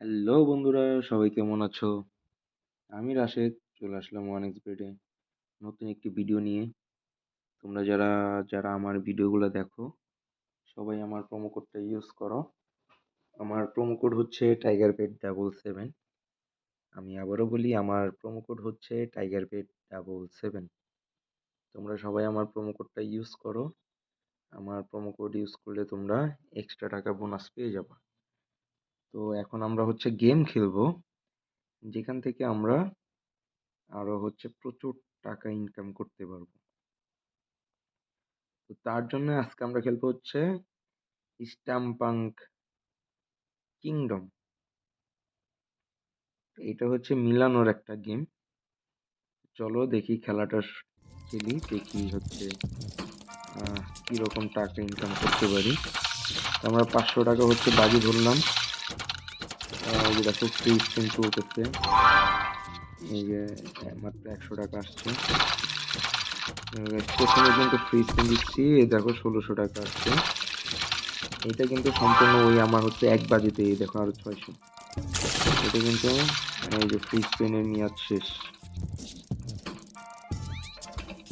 Hello বন্ধুরা, সবাই কেমন আছো? আমি রাশেদ চলে আসলাম ওয়ান এক্সবেডে নতুন একটি ভিডিও নিয়ে। তোমরা যারা যারা আমার ভিডিওগুলো দেখো সবাই আমার প্রোমো কোডটা ইউজ করো। আমার প্রোমো কোড হচ্ছে টাইগার পেট 77। আমি আবারও বলি, আমার প্রোমো কোড হচ্ছে টাইগার পেট 77। তোমরা সবাই আমার প্রোমো কোডটা ইউজ করো। আমার প্রোমো কোড ইউজ করলে তোমরা এক্সট্রা টাকা বোনাস পেয়ে যাবে। তো এখন আমরা হচ্ছে গেম খেলবো, যেখান থেকে আমরা আরো হচ্ছে প্রচুর টাকা ইনকাম করতে পারবো। তো তার জন্য আজকে আমরা খেলবো হচ্ছে স্ট্যাম্পাঙ্ক কিংডম। এটা হচ্ছে মিলানোর একটা গেম। চলো দেখি খেলাটা খেলি, দেখি হচ্ছে কিরকম টাকা ইনকাম করতে পারি। আমরা 500 টাকা হচ্ছে বাজি ধরলাম। এই যে দেখো ফ্রি স্পিন চলতেছে। এই যে মাত্র 100 টাকা আসছে। প্রথমে কিন্তু ফ্রি স্পিন দিচ্ছি, এই দেখো 1600 টাকা আসছে। এটা কিন্তু সম্পূর্ণ ওই আমার হচ্ছে এক বাজিতে, এই দেখো আরো 600। এটা কিন্তু এই যে ফ্রি স্পিনের মেয়াদ শেষ।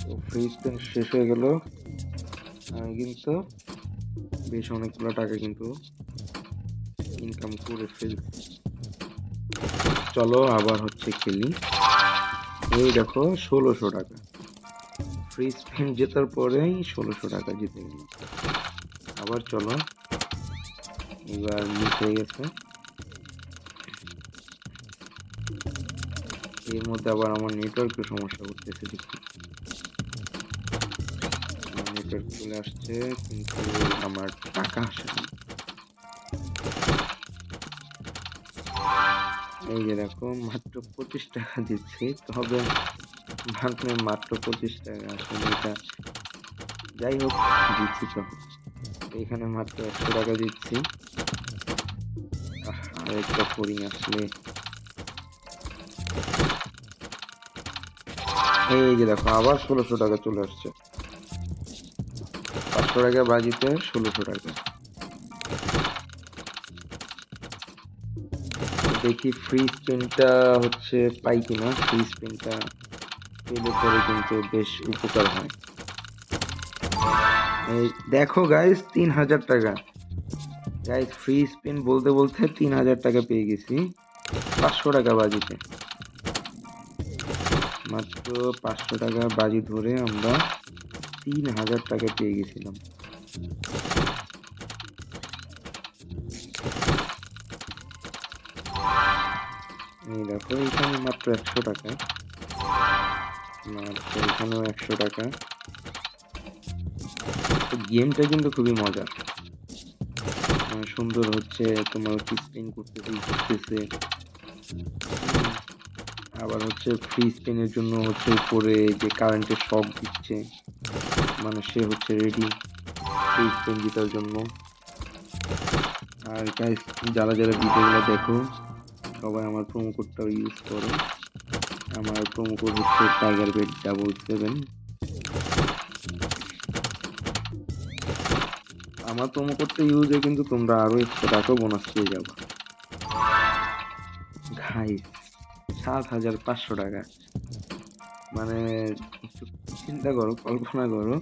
তো ফ্রি স্পিন শেষ হয়ে গেল। আমি কিন্তু বেশ অনেকগুলো টাকা কিন্তু ইনকাম করে ফেলছি। চলো আবার হচ্ছে খেলি। এই দেখো 1600 টাকা ফ্রি স্পিন জেতার পরেই 1600 টাকা জিতে গেল। আবার চলো, এবার মিস হয়ে গেছে। এর মধ্যে আবার আমার নেটওয়ার্কের সমস্যা করতেছে, দেখি নেটওয়ার্ক চলে আসছে কিন্তু আমার টাকা আসে না। এই যে দেখো মাত্র 25 টাকা দিচ্ছি, তবে ভাবলে মাত্র 25 টাকা আসলে এটা, যাই হোক দিচ্ছি তো। এখানে মাত্র 100 টাকা দিচ্ছি। আরেকটা ফরিং আসলে। এই যে দেখো আবার 1600 টাকা চলে আসছে। 500 টাকা বাজিতে 1600 টাকা। দেখি ফ্রি স্পিনটা হচ্ছে পাই কিনা। ফ্রি স্পিনটা পেলে পরে কিন্তু বেশ উপকার হয়। এই দেখো গাইস 3000 টাকা। গাইস ফ্রি স্পিন বলতে বলতে 3000 টাকা পেয়ে গেছি 500 টাকা বাজিতে। মাত্র 500 টাকা বাজি ধরে আমরা 3000 টাকা পেয়ে গেছিলাম। এই দেখো এখানে মাত্র 100 টাকা, মাত্র এখানেও 100 টাকা। গেমটা কিন্তু খুবই মজার, সুন্দর হচ্ছে। তোমার স্পিন করতেছে। আবার হচ্ছে ফ্রি স্পিনের জন্য হচ্ছে উপরে যে কারেন্টের শক দিচ্ছে, মানে সে হচ্ছে রেডি ফ্রি স্পিন জেতার জন্য। আর গাইস যারা যারা ভিডিওগুলো দেখো সবাই আমার প্রোমো কোডটা ইউজ করো। আমার প্রোমো কোড হচ্ছে টাইগারপেট 77। আমার প্রোমো কোডটা ইউজে কিন্তু তোমরা আরো 100 টাকা বোনাস পেয়ে যাবে। গাইস 7500 টাকা, মানে একটু চিন্তা করো, কল্পনা করো।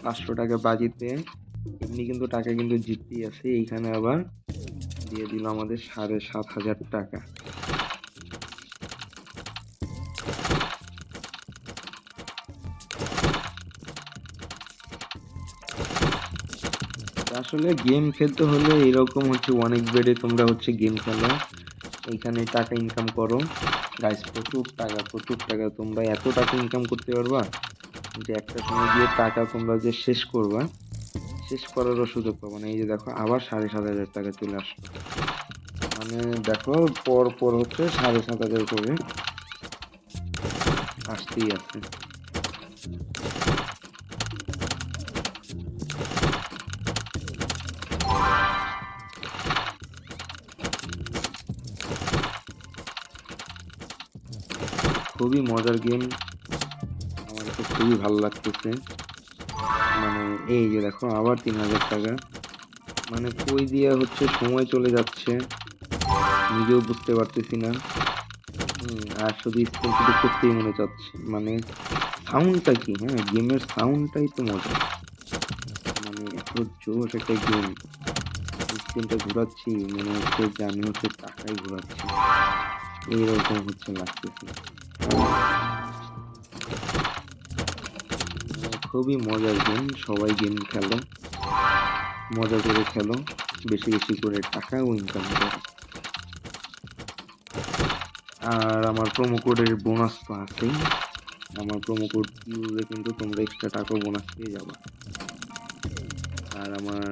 500 টাকা বাজিতে এমনি কিন্তু টাকা কিন্তু জিততেই আছে, এইখানে আবার দিয়ে দিল আমাদের 7500 টাকা। আসলে গেম খেলতে হলে এরকম হচ্ছে অনেক বেডে তোমরা হচ্ছে গেম খেলো, এইখানে টাকা ইনকাম করো। গাইস প্রচুর টাকা তোমরা এত টাকা ইনকাম করতে পারবা যে একটা সময় গিয়ে টাকা তোমরা যে শেষ করবা, শেষ করারও সুযোগ পাবো না। এই যে দেখো আবার 7500 টাকা চলে আসলো, মানে দেখো পর পর হচ্ছে 7500 করে আসতেই আছে। খুবই মজার গেম, আমার তো খুবই ভালো লাগতেছে। মানে এই যে দেখো আবার 3000 টাকা, মানে কই দিয়ে হচ্ছে সময় চলে যাচ্ছে। নিজেও বুঝতে পারতেছি না। আর শুধু স্ক্রিন শুধু করতেই মনে চাচ্ছে, মানে সাউন্ডটা কি, হ্যাঁ গেমের সাউন্ডটাই তো মজা, মানে এত জোশ একটা গেম। স্ক্রিনটা ঘোরাচ্ছি মনে হচ্ছে যে আমি হচ্ছে টাকাই ঘোরাচ্ছি, এইরকম হচ্ছে লাগতেছে। খুবই মজার গেম, সবাই গেম খেলো, মজা করে খেলো, বেশি বেশি করে টাকাও ইনকাম করো। আর আমার প্রোমো কোডের বোনাস তো আছেই, আমার প্রোমো কোড ইউজে কিন্তু তোমরা এক্সট্রা টাকাও বোনাস পেয়ে যাবে। আর আমার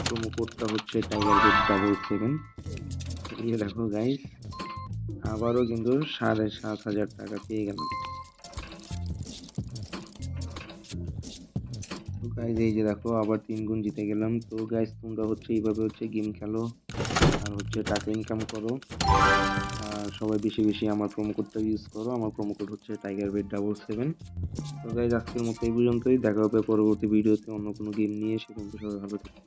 প্রোমো কোডটা হচ্ছে টাইগার777। এই যে দেখো গাইস, আবারও কিন্তু 7,500 টাকা পেয়ে গেলাম। তো গাইস এই যে দেখো আবার 3 গুণ জিতে গেলাম। তো গাইস তোমরা হচ্ছে এইভাবে হচ্ছে গেম খেলো আর হচ্ছে টাকা ইনকাম করো। আর সবাই বেশি বেশি আমার প্রোমো কোডটা ইউজ করো, আমার প্রোমো কোড হচ্ছে টাইগার777। তো গাইস আজকের মতো এই পর্যন্তই, দেখা হবে পরবর্তী ভিডিওতে অন্য কোনো গেম নিয়ে। সে পর্যন্ত সবাই ভালো থেকো।